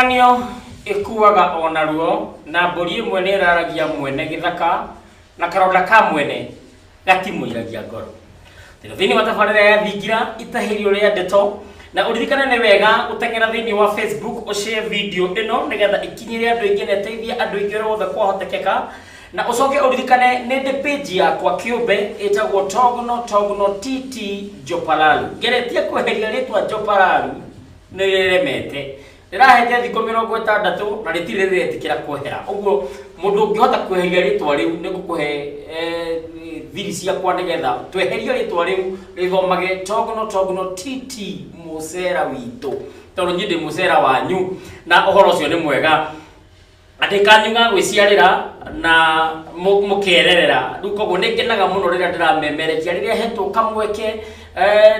Kĩgeranio ĩkuaga ona ruo na mbũri ĩmwe nĩ ĩraragia mwene gĩthaka na karonda ka mwene gatimũiragia ngoro. Thĩinĩ wa tabarĩra ya thingira itahĩrio rĩa ndeto na ũririkane nĩ wega gũteng'era thĩinĩ wa Facebook ũshare video ĩno nĩgetha ikinyĩre andũ aingĩ na ĩteithie andũ aingĩ ũrĩa wothe kwahotekeka, na ũcoke ũririkane nĩ ndĩ page yakwa kĩũmbe ĩtagwo Togno TT Jopalalu. Ngeretie kweheria rĩtwa Jopalalu nĩ rĩremete. Ndĩrahete thikũ 60 na rĩtirĩ rĩretĩkĩra kwehera. Ũguo mũndũ ũngĩhota kweheria rĩtwa rĩu nĩ ngũkũhe thiri ciakwa nĩgetha tweherie rĩtwa rĩu rĩthomage Togno TT mũcera witũ, tondũ niĩ ndĩ mũcera wanyu na ũhoro ũcio nĩ mwega. Atĩ kanyu ga gwĩciarĩra na mũkererera. Rĩu koguo nĩ ngenaga mũno rĩrĩa ndĩramemerekia rĩrĩa hetwo kamweke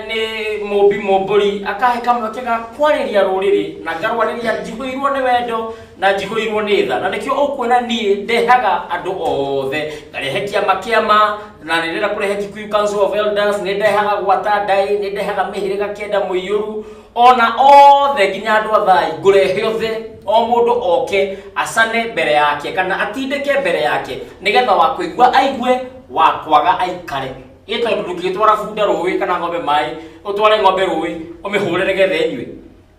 nĩ mũmbi mũmbũri akahe kamweke ga kwarĩria rũrĩrĩ na ngarwarĩria njihũirwo nĩ wendo na njihũirwo nĩ tha, na nĩkĩo ũkuona niĩ ndehaga andũ othe ngarehe kĩama kĩama na nĩndĩrenda kũrehe Kikuyu Council of Elders, nĩndehaga gwata ndai, nĩndehaga mĩhĩrĩga kenda mũiyũru ona othe nginya andũ a thai ngũrehe othe o mũndũ oke acane mbere yake kana atindĩke mbere yake nĩgetha wa kũigua aigue wa kwaga aikare. Tondũ ndũngĩtwara bunda rũĩ kana ng'ombe maĩ ũtware ng'ombe rũĩ ũmĩhũre nĩgetha ĩnyue,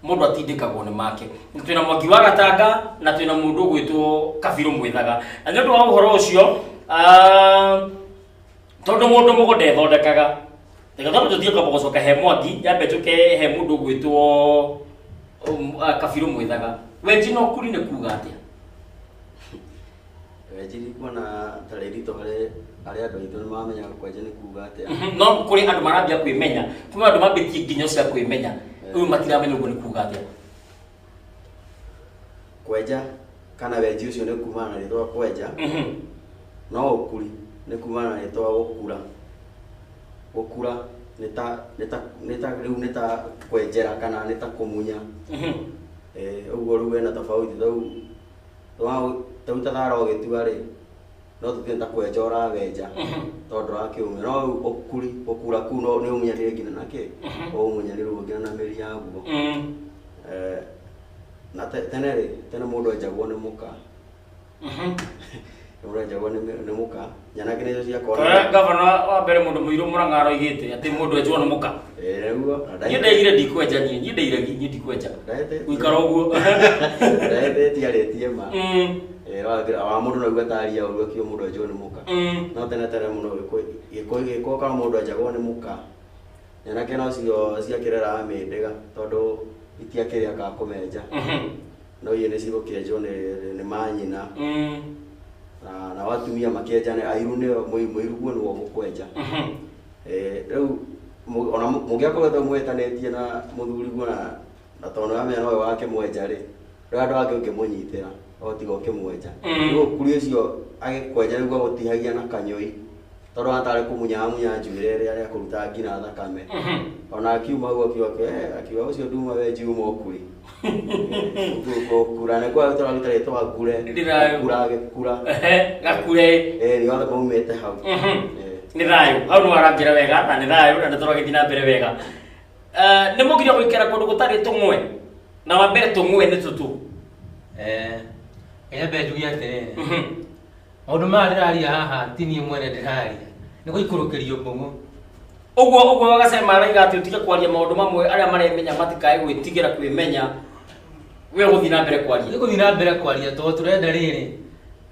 mũndũ atindĩkagwo nĩ make. Twĩna Mwangi wa Gatanga na twĩna mũndũ ũgwĩtwo Kabiru Mwĩthaga, na nĩ ũndũ wa ũhoro ũcio tondũ mũndũ mũgo ndethondekaga tondũ tũthiĩ kwamba gũcoka he Mwangi yambe tũke he mũndũ ũgwĩtwo Kabiru Mwĩthaga. Wenji no kuri nĩ kuuga atĩa? Wenji nĩ kuona tarĩ rito harĩ arĩa andũ aitũ nĩ mamenya kwenja nĩ kuuga atĩa. No kũrĩ andũ marambia kwĩmenya, kuma andũ mambĩtie nginya cia kwĩmenya, ũyũ matiramenya ũguo nĩ kuuga atĩa. Kwenja kana wenji ũcio nĩ kumana na rĩtwa kwenja, no ũkuri nĩ kumana na rĩtwa gũkura. Gũkura rĩu nĩ ta kwenjera kana nĩ ta kũmunya. Ũguo rĩu hena tofauti tau tathara ũgĩtua rĩ no tũthiĩ ta kwenja ũrawenja tondũ ũrakĩũmia, no rĩu ũkuri gũkura kũu no nĩ ũmunyanĩre nginya na kĩ ũmunyanĩrwo nginya na mĩri yaguo. Na tene mũndũ enjagwo nĩ mũka, mũndũ enjagwo nĩ mũka, nyanake nĩcio ciakora. Gavana wa mbere mũndũ mũirũ Mũrang'a aroigĩte atĩ mũndũ enjwo nĩ mũka. Niĩ ndeigire ndikwenja, niĩ ndeire ndikwenja gũikara ũguo ndahĩtĩtie ma wa mũndũ no igua taria ũguo kĩo mũndũ enjwo nĩ mũka. No tene mũno gĩkũyũ kana mũndũ enjagwo nĩ mũka, nyanake no cio ciakĩreraga mĩndĩga tondũ itiakĩrĩaga kũmenja, no iye nĩ cigũkĩenjwo nĩ manyina na watumia makĩenja airu nĩo mũiruguo nĩwo mũkwenja. Rĩu ona mũngĩakoretwo mwĩtanĩtie na mũthuriguo na tondũ wamenya nowe wake mwenja rĩ, rĩu andũ angĩ ũngĩmũnyitĩra otiga ũkĩmwenja. Rĩu ũkuri ũcio agĩkwenja nĩguo gũtihagia na kanyũi tondũ atarĩ kũmunyamunya njuĩrĩ ĩrĩa rĩa kũruta nginya thakame. Ona akiuma hau akiuga ũcio nduma wenji uma ũkuri. Gũkura nĩ kwa tũraruta rĩtwa ngure, gũkura gakure nĩ othe maumĩte hau. Nĩ thayũ, hau nĩ warangĩra wega na nĩ thayũ na nĩtũragĩthiĩ na mbere wega. Nĩ mũgiria gũikara kũndũ gũtarĩ tũng'we na wa mbere tũng'we nĩ tũtũ. Nyambe njuge atĩrĩrĩ, maũndũ maya ndĩraria haha ti niĩ mwene ndĩraria, nĩ gũikũrũkĩrio mbũng'ũ. Ũguo Wagacema arauga atĩ ũtige kwaria maũndũ mamwe arĩa maremenya matikae gwĩtigĩra kwĩmenya, we gũthiĩ na mbere kwaria. Nĩ gũthiĩ na mbere kwaria tondũ tũrenda rĩrĩ,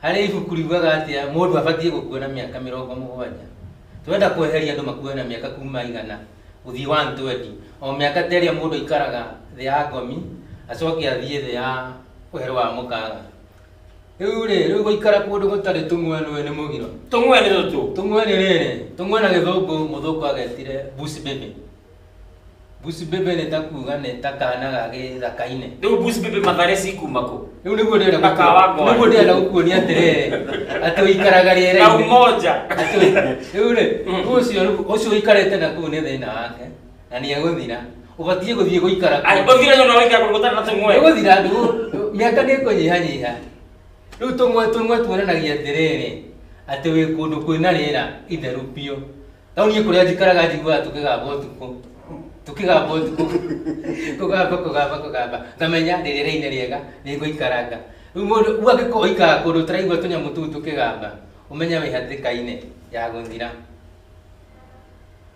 harĩ ibuku riugaga atĩa mũndũ abatiĩ gũkua na mĩaka 70. Tũrenda kweheria andũ makue na mĩaka kuma 100 gũthiĩ 120, o mĩaka ta ĩrĩa mũndũ aikaraga thĩ ya ngomi acoke athiĩ thĩ ya ũhero wa mũkaga. Rĩu gũikara kũndũ gũtarĩ tũng'we nĩ mũgiro. Tũng'we nĩ tũtũ. Tũng'we nĩ rĩrĩ, tũng'we na gĩthũngũ mũthũngũ agetire bush baby. Bush baby nĩ ta kuuga nĩ ta kana ga gĩthaka-inĩ. Rĩu bush baby Mathare cikuma kũ? Rĩu nĩguo ndĩrenda gũkuonia atĩrĩrĩ atĩ ũikaraga rĩera-inĩ na umoja. Rĩu ũcio ũikarĩte na kũu nĩ thĩna wake na nĩ egũthira. Ũbatiĩ gũthiĩ gũikara kũu. Ũthira nyona ũikara kũndũ gũtarĩ na tũng'we. Ũgũthira mĩaka nĩ ĩkũnyihanyiha. Rĩu tũng'we tuonanagia atĩrĩrĩ atĩ wĩ kũndũ kwĩna rĩera itheru biũ. Tau niĩ kũrĩa njikaraga njiguaga tũkĩgamba ũtukũ. tukigamba kugamba ngamenya ndĩrĩra-inĩ rĩega nĩngũikaranga rĩu mũndũ ũgagĩkorwo ikara kũndũ ũtaraigua tũnyamũ tũu tũkĩgamba ũmenya wĩ hatĩka-inĩ ya gũthira.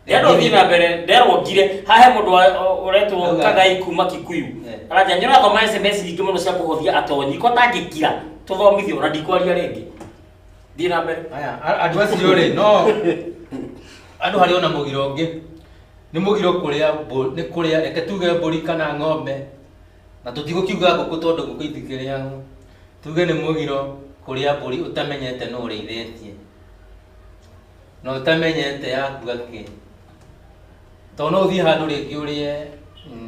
Ndio thiĩ na mbere nderogire hahe mũndũ ũretwo Kagai kuma Kikuyu aranja nyona thoma SMS nyingĩ mũno cia kũhũthia atonyi ko tangĩkira tũthomithio na ndikwaria rĩngĩ thiĩ na mbere. Aya andũ acio rĩ no andũ harĩ ona mũgiro ũngĩ nĩ mũgiro nĩ kũrĩa reke tuge mbũri kana ng'ombe na tũtigũkiuga ngũkũ tondũ ngũkũ itikĩrĩagwo tuge nĩ mũgiro kũrĩa mbũri ũtamenyete no ũrĩithĩtie no ũtamenyete yakua kĩ tondũ no ũthiĩ handũ rĩngĩ ũrĩe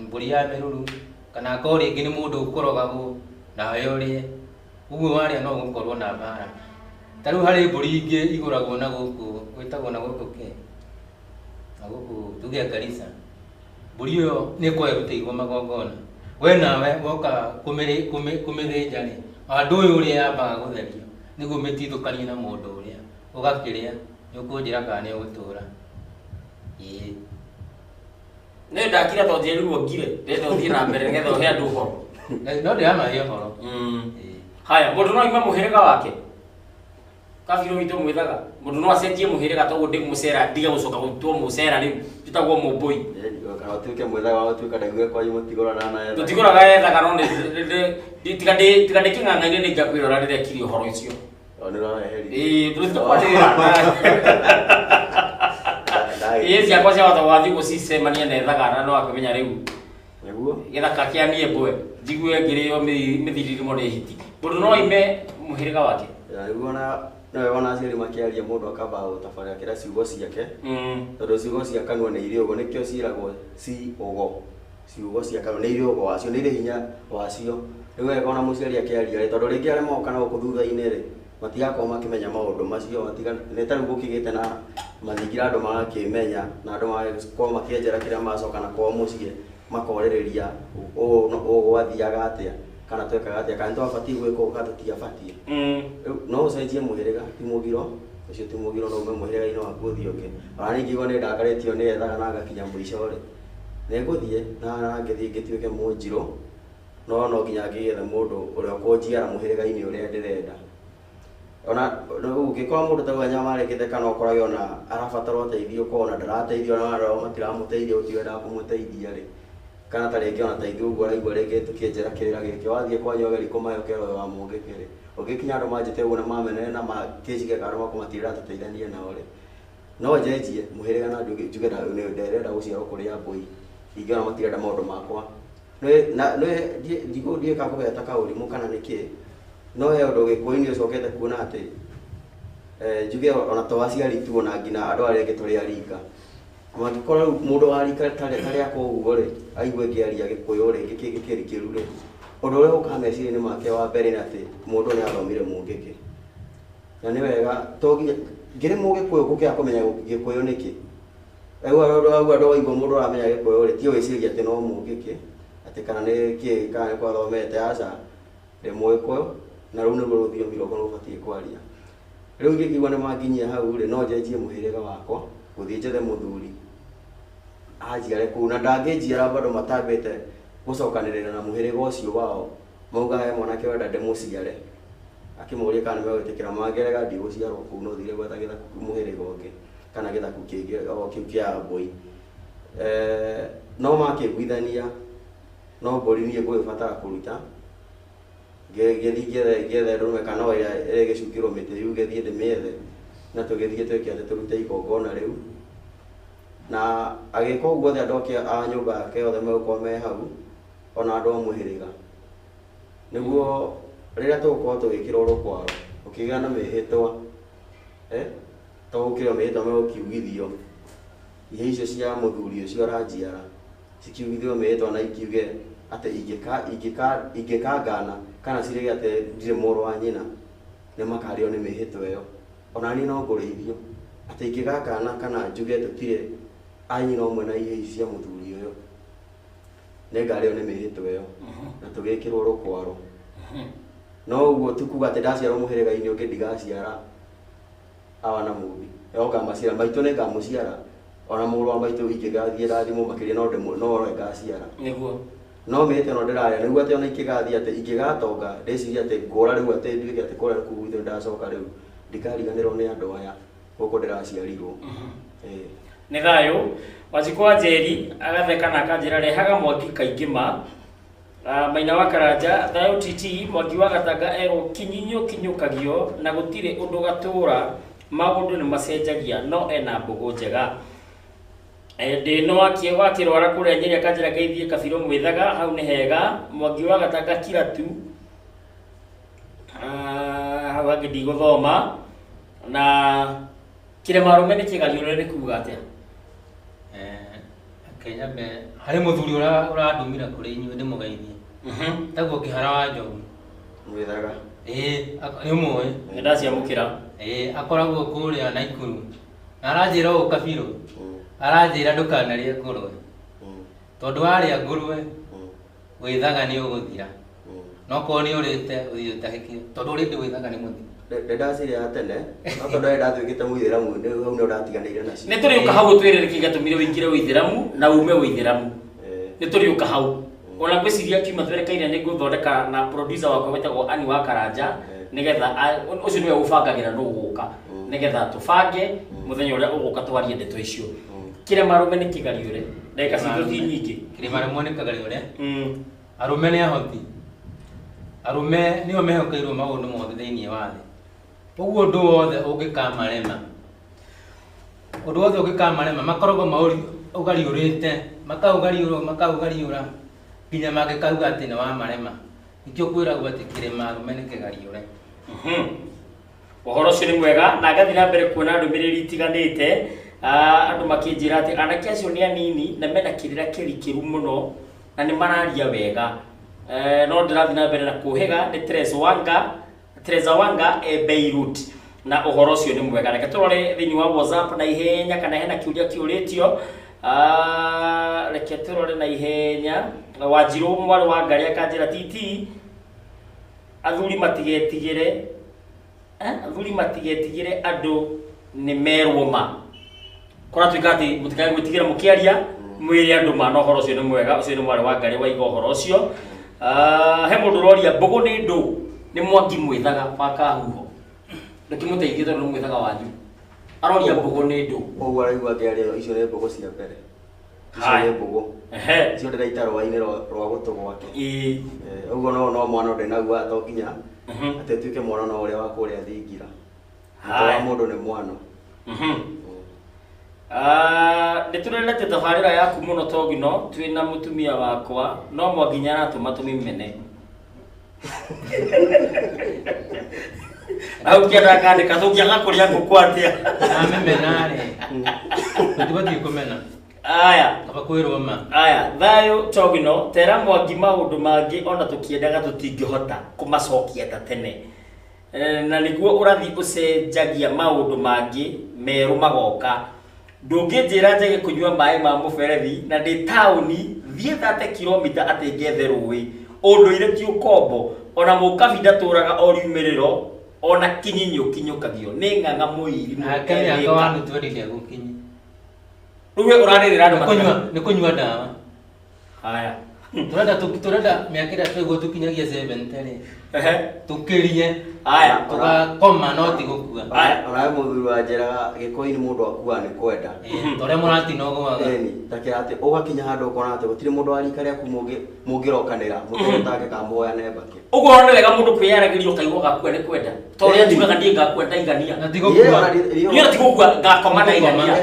mbũri ya mĩruru kana akorwo rĩngĩ nĩ mũndũ ũkorogagwo nawe ũrĩe ũguo warĩa no ũgũkorwo na mbara. Ta rĩu harĩ mbũri ingĩ igũragwo na gũkũ gwĩtagwo na gũkũ kĩ na gũkũ tuge Garissa mbũri ĩyo nĩ ĩkoragwo ĩgũteithio magongona we nawe woka kũmĩthĩnja rĩ andũ ũyũ ũrĩa yambaga gũtherio nĩguo mĩtithũkanie na mũndũ ũrĩa ũgakĩrĩa nĩ ũkũnjĩra kana nĩ ũgũtũra. Ĩĩ nĩ ndakira tondũ rĩu ngire ndenda ũthiĩ na mbere nĩgetha ũhe andũ ũhoro no ndĩramahe ũhoro. Haya mũndũ no ima mũhĩrĩga wake kabiro witũ mwĩthaga mũndũ no acenjie mũhĩrĩga tondũ ndĩ mũcera ndiga gũcoka gũtwo mũcera rĩu tutagwo mũmbũi kana ũtuĩke mwĩthaga wa ũtuĩka ndaigua kwanyu mũtigũrana na ethaga tũtigũraga ethaga no tiga ndĩ kĩng'ang'a-inĩ nĩ ngakwĩrora rĩrĩa kiri ũhoro ũcio nĩ ũraheria tũtitũkwatĩrĩra ciakwa ciahota wathiĩ gũcicemania na ethaga no akĩmenya rĩu gĩthaka kĩa niĩ mbwe njigue ngĩrĩo mĩthiririmo nĩ hiti mũndũ no ime mũhĩrĩga wake nĩguo no wona aciari makĩaria mũndũ akamba gũtabarĩra kĩrĩa ciugo ciake tondũ ciugo cia kanua nĩ irĩ ũgo nĩkĩo ciĩragwo ciugo cia kanua nĩ irĩ ũgo wacio nĩ irĩ hinya wacio. Rĩu wega ona mũciari akĩaria rĩ tondũ rĩngĩ arĩa moka na gũkũ thutha-inĩ rĩ matigakorwo makĩmenya maũndũ macio nĩ ta rĩu gũkĩgĩte na mathingira andũ magakĩmenya na andũ magakorwo makĩenjera kĩrĩa macoka na kwao mũciĩ makorĩrĩria ũũ gwathiaga atĩa kana twekaga atĩa kana twabatiĩ gwĩka ũũ kana tũtiabatiĩ. No ũcenjie mũhĩrĩga ti mũgiro ũcio ti mũgiro no ume mũhĩrĩga-inĩ waku ũthiĩ ũngĩ ona ningĩ igua nĩ ndakarĩtio nĩ ethaga na agakinya mũico rĩ nĩngũthiĩ na ngĩthiĩ ngĩtuĩke mũnjirũ no nginya ngĩgethe mũndũ ũrĩa ũkũnjiara mũhĩrĩga-inĩ ũrĩa ndĩrenda. Ona ũngĩkorwo mũndũ ta ũyũ nyamarĩkĩte kana ũkorage ona arabatara ũteithio ũkorwo ona ndarateithio na andũ matiramũteithia ũtiwendaga kũmũteithia rĩ kana ta rĩngĩ ona ta ithuĩ ũguo araigua rĩngĩ tũkĩenjera kĩrĩra gĩkĩ wathiĩ kwanyu ageri kũmahe ũkero wa mũngĩkĩ rĩ ũngĩkinya andũ manjĩte ũguo na mamenene na makĩnjige kana makũmatirĩra tũteithanie nao rĩ no njenjie mũhĩrĩga na njuge nderenda gũciarwo kũrĩa mbũi ingĩona matirenda maũndũ makwa ndiĩka kũgeta kaũrimũ kana nĩkĩ no he ũndũ gĩkũyũ-inĩ ũcokete kuona atĩ njuge ona to aciari tu ona nginya andũ arĩa angĩ tũrĩ arika mangĩkorwo rĩu mũndũ wa rika tarĩa koguo rĩ aigua ngĩaria gĩkũyũ rĩngĩ gĩkĩrikĩru rĩ ũndũ ũrĩa ũkaga meciria-inĩ make wa mbere nĩ atĩ mũndũ nĩ athomire mũngĩkĩ na nĩ wega to ngĩrĩ mũgĩkũyũ gũkĩra kũmenya gĩkũyũ nĩkĩ rĩu andũ waigua mũndũ aramenya gĩkũyũ rĩ ti wĩciria atĩ no mũngĩkĩ atĩ kana nĩ kĩ kana nĩ kwathomete aca ndĩ mũgĩkũyũ na rĩu nĩguo rũthiomi rwakwa rũbatiĩ kwaria. Rĩu ingĩkiuga nĩ manginyia hau rĩ no njenjie mũhĩrĩga wakwa gũthiĩ njethe mũthuri anjiare kũu na ndangĩnjiara bado matambĩte gũcokanĩrĩra na mũhĩrĩga ũcio wao mauga he mwanake wenda ndĩmũciare akĩmũria kana nĩmegwĩtĩkĩra mangerega ndigũciarwo kũu no thire gwetha gĩthaku mũhĩrĩga ũngĩ kana gĩthaku kĩngĩ o kĩu kĩa mbũi. No makĩiguithania no mbũri niĩ ngũgĩbatara kũruta gĩthiĩ ngĩethe ndũrũme kana o ĩrĩa ĩgĩcukĩrwo mĩtĩ rĩu gĩthiĩ ndĩmĩethe na tũgĩthiĩ twĩke atĩ tũrute igongona rĩu na agĩka ũguo othe andũ a nyũmba yake othe megũkorwo me hau ona andũ a mũhĩrĩga nĩguo rĩrĩa tũgũkorwo tũgĩkĩra rũkwaro ũkĩgĩa na mĩhĩtwa to gũkĩrwo mĩhĩtwa megũkiugithio ihe icio cia mũthuri ũcio aranjiara cikiugithio mĩhĩtwa na ikiuge atĩ ingĩkangana kana cirĩge atĩ ndirĩ mũrũ wa nyina nĩ makarĩo nĩ mĩhĩtwa ĩyo ona niĩ no ngũrĩithio atĩ ingĩgakana kana njuge tũtirĩ anyina ũmwe na ihe ici cia mũthuri ũyũ nĩ ngarĩo nĩ mĩhĩtwa ĩyo na tũgĩkĩrwo rũkwaro. No ũguo tukuga atĩ ndaciarwo mũhĩrĩga-inĩ ũngĩ ndigaciara awa na mũmbi oka maciara maitũ nĩ ngamũciara ona mũrũ wa maitũ ingĩgathiĩ rathimo makĩria no rore ngaciara nĩguo no mĩte no ndĩrarĩa nĩguo atĩ ona ingĩgathiĩ atĩ ingĩgatonga ndĩciria atĩ ngũra rĩu atĩ nduĩke atĩ kũrĩa kũu itũ ndacoka rĩu ndikariganĩrwo nĩ andũ aya gũkũ ndĩraciarirwo nĩ thayũ. Wanjikũ wa Njeri agatheka na akanjĩra rehaga Mwangi kaingĩ ma Maina wa Karanja thayũ TT Mwangi wa Gatanga erwo kinyũkagio na gũtirĩ ũndũ gatũra maũndũ nĩ macenjagia no ena mbũgũ njega. Ndĩno wakĩrwara kũrĩa Nyeri akanjĩra geithie Kabirũ Mwĩthaga hau nĩ hega. Mwangi wa Gatanga Kiratu hau hangĩ ndigũthoma na Kĩrĩma Arũme nĩ kĩgariũre nĩ kuuga atĩa? Kenyambe harĩ mũthuri ũrandũmira kũrĩ inyuĩ ndĩmũgeithie taguo Kĩhara wa Njogu Mwĩthaga nĩ ũmũĩ nĩ ndaciamũkĩra akoragwo kũrĩa Naikuru na aranjĩra ũũ Kabirũ aranjĩra ndũkanarĩe ngũrwe tondũ warĩa ngũrwe Wĩthaga nĩ ũgũthira no korwo nĩ ũrĩte ũthiĩ ũtahĩkio tondũ ũrĩ Wĩthaga nĩ mũthira ndacirĩa tene no tondũ ndatuĩkĩte Mũithĩramu hau nĩ ũratiganĩire nacio. Nĩ tũrĩũka hau ũtwĩrĩre gĩgatũmire wĩingĩre Ũithĩramu na ume Ũithĩramu nĩ tũrĩũka hau ona ngwĩciria kiuma twerekeire nĩ ngũthondeka na producer wakwa wĩtagwo Ani wa Karanja nĩgetha ũcio nĩwe ũbangagĩra nũ gũka nĩgetha tũbange mũthenya ũrĩa ũgũka twarie ndeto icio. Kĩrĩma Arũme nĩ kĩgariũre ndagĩka citũ ti nyingĩ. Kĩrĩma Arũme nĩ kĩgariũre arũme nĩ ahoti arũme nĩo mehokeirwo maũndũ mothe thĩinĩ wa thĩ ũguo ũndũ wothe ũngĩkamarema makoragwo ũgariũrĩte makaũgariũra nginya mangĩkauga atĩ nĩ wamarema nĩkĩo kwĩragwo atĩ Kĩrĩma Arũme nĩ kĩgariũre. Ũhoro ũcio nĩ mwega na ngathie na mbere kuona ndũmĩrĩri itiganĩte andũ makĩnjĩra atĩ anake acio nĩ anini na mena kĩrĩra kĩrikĩru mũno na nĩ mararia wega no ndĩrathiĩ na mbere na kũhĩga nĩ Teresa Wanga Beirut na ũhoro ũcio nĩ mwega. Reke tũrore thĩinĩ wa WhatsApp na ihenya kana hena kĩũria kĩũrĩtio. Reke tũrore na ihenya. Wanjirũ mwarĩ wa Ngari akanjĩra TT athuri matigetigĩre andũ nĩ merwo ma kũratuĩka atĩ mũtikae gwĩtigĩra mũkĩaria mwĩrĩ andũ ma. No ũhoro ũcio nĩ mwega. Ũcio nĩ mwarĩ wa Ngari waiga ũhoro ũcio. He mũndũ ũroria mbũgũ nĩ ndũ nĩ Mwangi Mwĩthaga wa Kahuho ndĩkĩmũteithie tondũ nĩ Mwĩthaga wanyu aroria mbũgũ nĩ ndũ ũguo araigua ngĩaria icio nĩ mbũgũ cia mbere icio nĩ mbũgũ icio ndĩraita rũa-inĩ rwa gũtũ gwake ũguo no mwana ndĩnaguo to nginya atĩ tuĩke mwana no ũrĩa wa kũrĩa Thingira wa mũndũ nĩ mwana. Nĩ tũrendete tabarĩra yaku mũno Togino twĩna mũtumia wakwa no Mwangi aratũma tũmĩmene au kĩenda akandĩka tũngĩaga kũrĩa ngũkũ atĩa amĩmenarĩ tũtibatiĩ kũmena kaba kwĩrwo ma. Thayũ Togino tera Mwangi maũndũ mangĩ ona tũkĩendaga tũtingĩhota kũmacokia ta tene na nĩguo ũrathiĩ ũcenjagia maũndũ mangĩ merũ magoka. Ndũngĩnjĩra njage kũnyua maĩ ma mũberethi na ndĩ taũni thiĩ 30 kilomita atĩ ngethe rũĩ ũndũire ti ũkombo ona mũkabinda tũraga o riumĩrĩro ona kinyũkagio nĩ ng'ang'a mũiri mũkenya wa nutwĩrĩria gũkinyi rĩu ũrarĩrĩra andũ nĩ kũnyua ndawa. Turenda mĩaka ĩrĩa twĩguo tũkinyagia 70 tũkĩrie tũgakoma no ti gũkua. Onawe mũthuri wanjĩraga Gĩkũyũ-inĩ mũndũ akuaga nĩ kwenda torĩa mũratina ũgũaga takĩra atĩ ũgakinya handũ ũkona atĩ gũtirĩ mũndũ wa rika rĩaku mũngĩrokanĩra mũtegũtangĩkamwoya nembake. Ũguo nĩ wega mũndũ kwĩyaragĩria ũkaigua gakua nĩ kwenda torĩa njugaga niĩ ngakua ndaigania na ti gũkua niĩ ti gũkua ngakoma ndaigania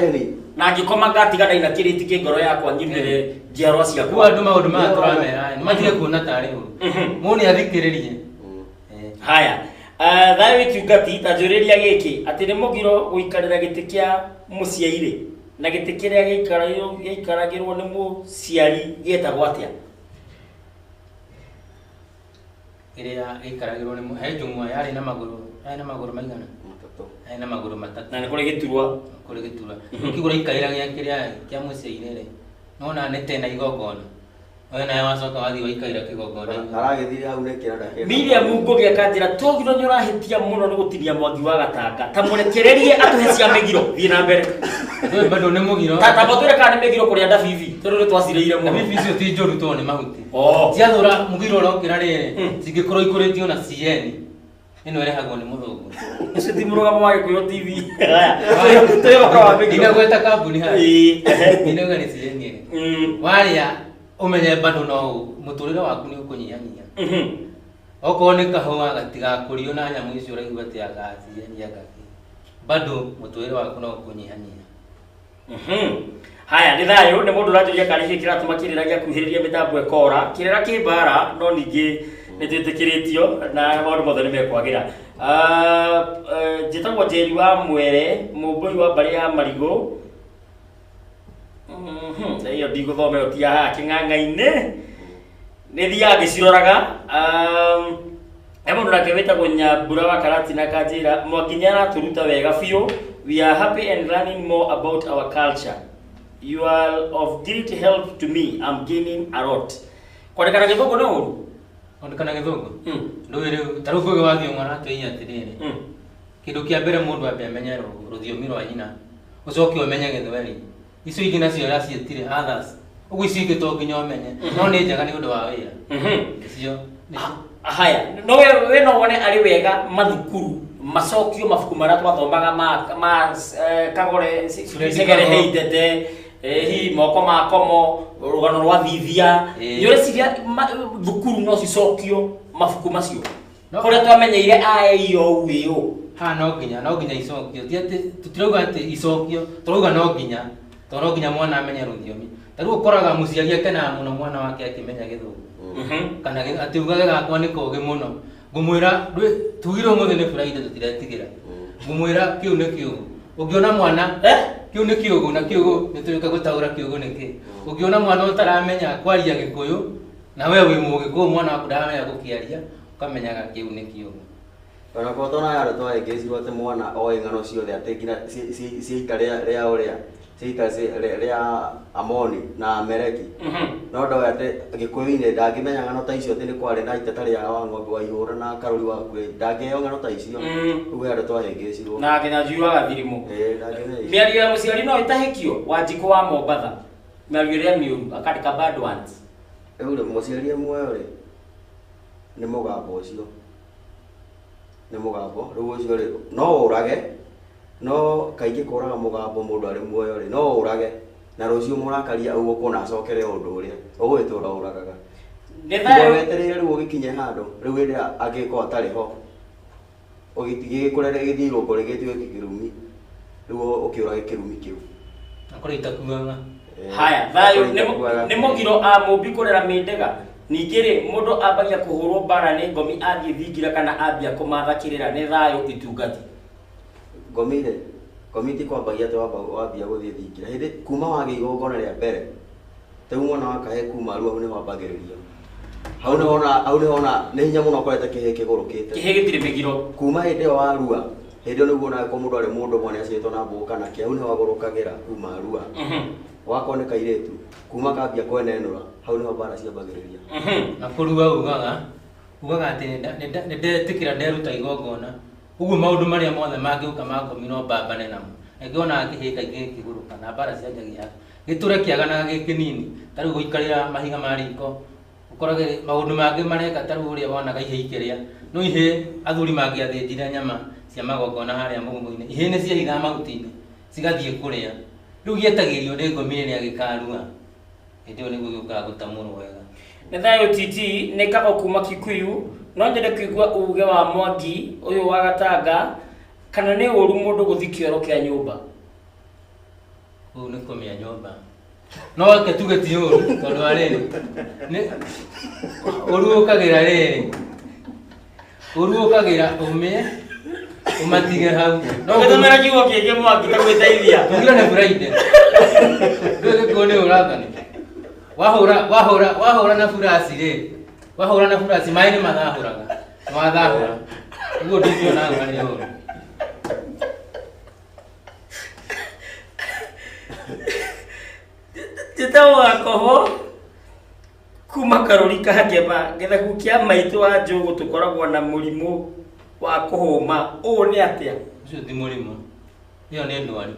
na ngĩkoma ngatiga ndaina kĩrĩti kĩ ngoro yakwa nyimĩre njiarwa ciakwa. Andũ maũndũ maya tũramera nĩ matige kuona tarĩ ũru mũndũ nĩ athikĩrĩrie. Thayũ Wĩtungati ta njũrĩria gĩkĩ atĩ nĩ mũgiro gũikarĩra gĩtĩ kĩa mũciari na gĩtĩ kĩrĩa gĩikaragĩrwo nĩ mũciari gĩtagwo atĩa? Kĩrĩa gĩikaragĩrwo nĩ he njũng'wa yarĩ na magũrũ maigana yarĩ na magũrũ matatũ na nĩ kũrĩ gĩturwa ũkĩgũra ikarĩra kĩa mũciari rĩ nona nĩ tena igongona wewe nawe wacoka wathiĩ waikaira kĩgongona aragĩthire hau nĩ kĩranda Miriam Ngũgĩ akanjĩra Togino nĩ ũrahĩtia mũno nĩ gũtinia Mwangi wa Gatanga ta mũrekererie atũhe cia mĩgiro thiĩ na mbere. Ndio bado nĩ mũgiro. Tata botore kana nĩ megiro kũrĩa ndabibi. Tondũ twacireire mũno. Bibi icio ti njũru to nĩ mahuti. Ciathũra mũgiro ũrokĩra rĩrĩ cingĩkorwo ikũrĩtio na CN. Ĩno ĩrehagwo nĩ mũthũngũ. Ũcio ti mũrũgamo wa Gĩkũyũ TV. Haya. Tũyũka wa megiro. Inagweta kambuni haya. Inauga nĩ CN. Warĩa ũmenye bado no mũtũrĩre waku nĩ ũkũnyihanyihia. Okorwo nĩ kahũa gatigakũrio na nyamũ icio ũraigua atĩ agacienyaga. Bado mũtũrĩre waku no ũkũnyihanyihia. Haya nĩ thayũ nĩ mũndũ ũranjũria kana gĩkĩ kĩratũma kĩrĩra gĩakuhĩrĩria mĩtambo ĩkora. Kĩrĩra kĩ mbara no ningĩ nĩ twĩtĩkĩrĩtio na maũndũ mothe nĩ mekwagĩra. Njĩtagwo Njeri wa Mwere, mũmbũi wa mbarĩ ya Marigũ. Iyo ndigũthoma ĩyo ti haha kĩng'ang'a-inĩ. Nĩ thiaga ngĩciroraga. Mũndũ nake wĩtagwo Nyambura wa Karatina kanjĩra Mwanginya aratũruta wega biũ. We are happy and learning more about our culture. You are of great help to me. I'm gaining a lot. Kwandĩkana Gĩthũngũ nĩ ũru? Kwandĩkana Gĩthũngũ? Ndũĩ rĩu ta rĩu kwĩ wathiĩ mwana atwĩinya atĩrĩrĩ. Kĩndũ kĩa mbere mũndũ ambe amenye rũthiomi rwa nyina. Ũcoke ũmenye Gĩthweri. Icio ingĩ nacio araciĩtire others. Ũguo icio ingĩ to nginya ũmenye. No nĩ njega nĩ ũndũ wa wĩra. Icio. Haya, no we no wone arĩ wega mathukuru macokio mabuku marĩa twathomaga ma Kagore Segere Heitete hi moko ma komo rugano rwa thithia yore ciria thukuru no cicokio mabuku macio kũrĩa twamenyeire ayo uyo ha no nginya icokio ti atĩ tutirauga atĩ icokio turauga no nginya mwana amenye rũthiomi ta rĩu ũkoraga mũciari akena mũno mwana wake akĩmenya Gĩthũngũ kana atĩ ugaga gakwa nĩ kogĩ mũno ngũmwĩra tugirwo mũthĩ nĩ Friday tũtiretigĩra ngũmwĩra kĩu nĩ kĩũgũ ũngĩona mwana kĩu nĩ kĩũgũ na kĩũgũ nĩ tũrĩka gũtaũra kĩũgũ nĩkĩ ũngĩona mwana ũtaramenya kwaria Gĩkũyũ na we wĩ Mũgĩkũyũ mwana waku ndaramenya gũkĩaria ũkamenyaga kĩu nĩ kĩũgũ ona kwa tona yaro twagĩcirwo atĩ mwana oĩ ng'ano ciothe atĩ nginya ciaika rĩa ũrĩa ciaika rĩa Amoni na Ameleki no ndoĩ atĩ Gĩkũyũ-inĩ ndangĩmenya ng'ano ta icio atĩ nĩ kwarĩ na iteta rĩa Wang'ombe wa Ihũra na Karũri wa Kure ndangĩheo ng'ano ta icio rĩu andũ twahĩngĩcirwo na nginya njui wa Gathirimũ mĩario ya mũciari no ĩtahĩkio Wanjikũ wa Mombatha mĩario ĩrĩa mĩũru akandĩka bad ones rĩu mũciari ĩmwe rĩ nĩ mũgambo ũcio nĩ mũgambo rĩu ũcio rĩ no ũrage no kaingĩ kũraga mũgambo mũndũ arĩ muoyo rĩ no ũrage na rũciũ mũrakaria ũguo kũna acokere ũndũ ũrĩa ũgwĩtũra ũragaga nĩ thayũ wetereire rĩu ũgĩkinye handũ rĩu hĩndĩ angĩkorwo atarĩ ho ũgĩtigĩkũrere gĩthiĩ irũngo rĩgĩtuĩke kĩrumi rĩu ũkĩũrage kĩrumi kĩu akora itakuaga haya thayũ nĩ mũgiro mũmbi kũrera mĩndega ningĩ rĩ mũndũ ambagia kũhũrwo mbara nĩ ngomi athiĩ thingira kana ambia kũmatha kĩrĩra nĩ thayũ itungati ngomi ti kwambagia atĩ wambia gũthiĩ thingira hĩndĩ kuma wagĩa igongona rĩa mbere teu mwana wakahe kuma rĩu hau nĩ wambagĩrĩria hau nĩ hona nĩ hinya mũno ũkorete kĩhĩ kĩgũrũkĩte kĩhĩ gĩtirĩ mĩgiro kuma hĩndĩ ĩyo warua hĩndĩ ĩyo nĩguo nawe mũndũ arĩ mũndũ mwana aciĩtwo na mbũũ kana kĩ hau nĩ wagũrũkagĩra kuma rua wakorwo nĩ kairĩtu kuma kambia kwenenũra hau nĩho mbara ciambagĩrĩria na kũrua ugaga atĩ nĩ ndetĩkĩra nderuta igongona ũguo maũndũ marĩa mothe mangĩũka ma ngomi no mbambane namo ngĩona kĩhĩ kaingĩ kĩgũrũka na mbara cianjagia gĩtũre kĩaganaga gĩ kĩnini ta rĩu gũikarĩra mahiga ma riko ũkorage maũndũ mangĩ mareka ta rĩu ũrĩa wonaga ihĩ ikĩrĩa no ihĩ athuri mangĩathĩnjire nyama cia magongona harĩa mũgũnda-inĩ ihĩ nĩ ciahithaga mahuti-inĩ cigathiĩ kũrĩa rĩu gĩetagĩrio nĩ ngomi rĩrĩa gĩkarua hĩndĩ ĩyo nĩguo gĩũkaga gũtamũrwo wega nĩ thayũ titi nĩ Kago kuma Kikuyu no nyende kũigua uge wa Mwangi ũyũ wa Gatanga kana nĩ ũru mũndũ gũthiĩ kĩoro kĩa nyũmba ũũ nĩ kũmĩa nyũmba no reke tuge ti ũru tondũ wa rĩrĩ ũru ũkagĩra rĩrĩ ũru ũkagĩra ũmĩe ũmatige hau no gũtũmĩra kiugo kĩngĩ Mwangi ta gwĩteithia tũgira nĩ Friday ndũĩ gĩkũyũ nĩ ũrathani wahũra na burasi rĩ wahũra na burasi maĩ nĩ mathahũraga wathahũra ũguo ndingĩona nĩ ũru Njĩtagwo Gakoho kuma Karũri ka Ngema gĩthaku kĩa maitũ wa Njũgũ tũkoragwo na mũrimũ wa kũhũma ũũ nĩ atĩa ũcio ti mũrimũ ĩyo nĩ ndwari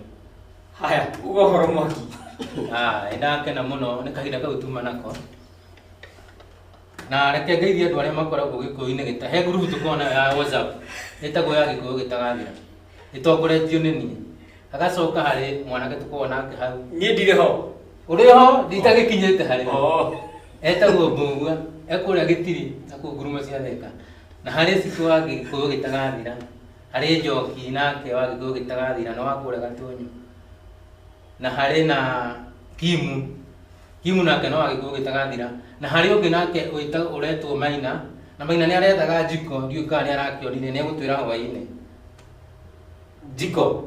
haya ugo horo Mwangi ndakena muno nĩ kahinda kau tuma nako na reke ngeithie andũ arĩa makoragwo Gĩkũyũ-inĩ gĩta he group tũkoragwo nayo ya WhatsApp ĩtagwo ya Gĩkũyũ gĩtagathira ĩtongoretio nĩ niĩ agacoka harĩ mwanake tũkoragwo nake hau niĩ ndirĩ ho ũrĩ ho nditagĩkinyĩte harĩ etagwo Mbũgua ekũrĩa Gĩtiri na kũu ngurumo cia Thika na harĩ Citũ wa Gĩkũyũ gĩtagathira harĩ Njoki nake wa Gĩkũyũ gĩtagathira na wa kũrĩa Gatũnyũ na harĩ na Kimu nake no wa Gĩkũyũ gĩtagathira na harĩ ũngĩ nake ũretwo Maina na Maina nĩ arethaga Njiko ndiũĩ kana nĩ arakĩonire nĩ egũtwĩra hwaĩ-inĩ Njiko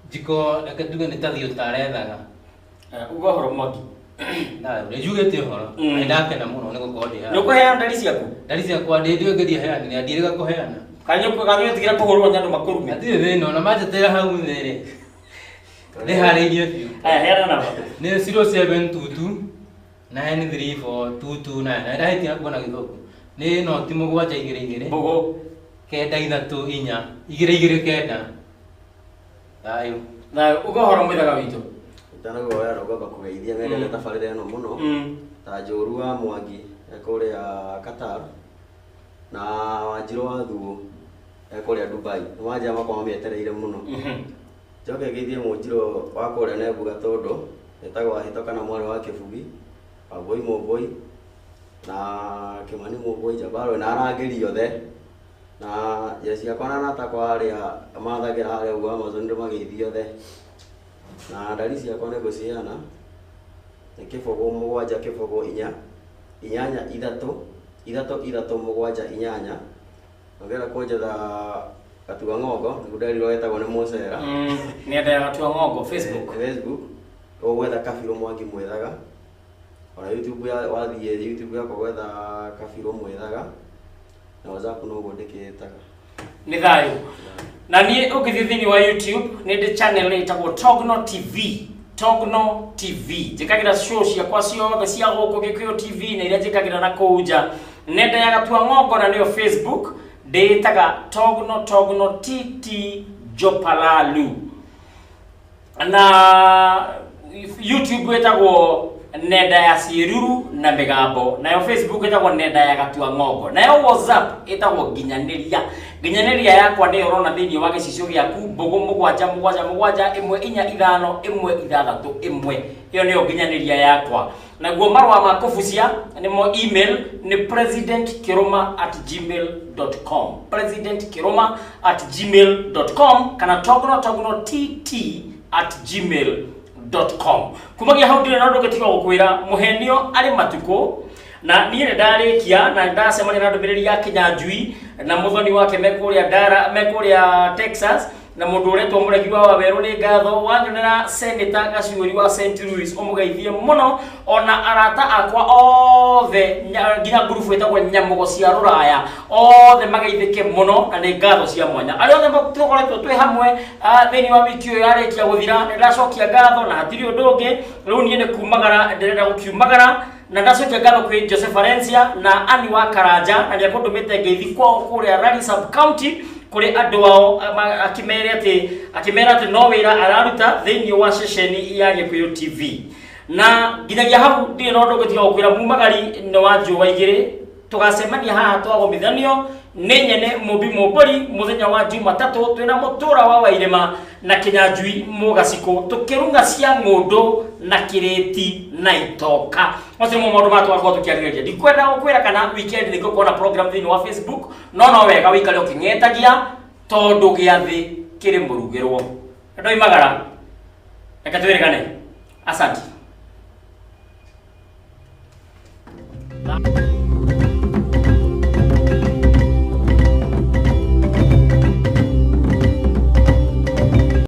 Njiko reke tuge nĩ ta Thiũ tarethaga ugo horo Mwangi na nĩ njugĩte ũhoro na ndakena mũno nĩ gũkorwo ndĩ haha nĩ ũkũheana ndari ciaku ndĩ ngĩthiĩ heani na ndirĩga kũheana kanyo tigira kũhũrwo nyandũ makũrume hatirĩ thĩna na manjetera hau thĩ-rĩ nĩ harĩirie biũ heana namba nĩ 0722 934 na ndahĩtia kuona Gĩthũngũ nĩ noti 722 Mbũgũ 934 229 thayũ na ugo horo mwithaga witũ Tanago ya rogoba kugeithia mende tabarĩra ĩno mũno ta Njũru wa Mwangi ekũrĩa Qatar na Wanjirũ wa Thuo ekũrĩa Dubai nĩwanja makoma mĩetereire mũno njoke ngeithie Mũnjirũ wa kũrĩa Nembu Gatũndũ etagwo Ahĩtoka na mwarĩ wa Kĩbugi Wambũi Mũmbũi na Kĩmani Mũmbũi Jabarũ na arangĩri othe na jeci yakwa na natakwa harĩa mathagĩra harĩa ũguo Amazon ndĩmageithia othe na ndari ciakwa nĩ ngũciheana nĩ kĩbũgũ 7 kĩbũgũ 4 8 3 7 ngera kũnjetha Gatua Ng'ongo nĩguo nderirwo etagwo nĩ Mũcera nĩ enda ya Gatua Ng'ongo Facebook ũgwetha Kabirũ Mwangi Mwĩthaga ona YouTube wathiĩ YouTube yakwa gwetha Kabirũ Mwĩthaga na WhatsApp no gwandĩkĩtaga nĩ thayũ na niĩ ũngĩthiĩ thĩinĩ wa YouTube nĩ ndĩ channel ĩtagwo Togno TV njĩkagĩra show ciakwa ciothe cia gũkũ Gĩkũyũ TV na iria njĩkagĩra na kũu nja nenda ya Gatua Ng'ongo na nĩyo Facebook ndĩtaga Togno TT Jopalalu na YouTube ĩtagwo nenda ya Ciĩruru na Mĩgambo nayo Facebook ĩtagwo nenda ya Gatua Ng'ongo nayo WhatsApp ĩtagwo nginyanĩria yakwa nĩ ũrona thĩinĩ wa gĩcicio gĩaku Mbũgũ 777151631 ĩyo nĩyo nginyanĩria yakwa naguo marũa ma kũbucia nĩmo email nĩ presidentkiroma@gmail.com kana togno@gmail.com kumagia hau ndire na ndå gätiga gå kwä ra må henio arä matukå na niä nä ndarä na ndacemania na ndå mä rä ri ya Kinyanjui na må thoni wake mekå Texas na må ndå å retwo må regi wa Wawerå nä ngatho wanyonera Senator Gacuori wa St. Louis å må geithie må no ona arata akwa othe nginya ngurubu ĩtagwo Nyamũgo cia Rũraya othe mageithĩke mũno na nĩ ngatho cia mwanya arĩa othe tũkoretwo twĩ hamwe thĩinĩ wa wiki ũyũ yarĩkia gũthira nĩ ndacokia ngatho na hatirĩ ũndũ ũngĩ rĩu niĩ nĩ kumagara ndĩrenda gũkiumagara na ndacokia ngatho kwĩ Joseph Valencia na Ani wa Karanja na nĩ akũndũmĩte ngeithi kwao kũrĩa Rari Sub County kuri andu ao akimera ati no wira araruta thĩinĩ wa ceceni ya Gĩkũyũ TV na nginyagia hau ndirĩ na ũndũ gũtiga gũkwĩra mumagari no wa Njũa igĩrĩ tũgacemania haha twagomithanio nĩ nyene Mũmbi Mũmbũri mũthenya wa Jumatatũ twĩna mũtũra wa Wairĩma na Kinyanjui Mũgacikũ tũkĩrunga cia ng'ũndũ na kĩrĩti na itoka macio nĩmo maũndũ marĩa tũgakorwo tũkĩarĩrĩria ndikwenda gũkwĩra kana weekend nĩ ngũkorwo na program thĩinĩ wa Facebook no wega wĩikare ũkĩng'etagia tondũ gĩathĩ kĩrĩ mũrugĩrwo ndoimagara reke twĩrĩgane asante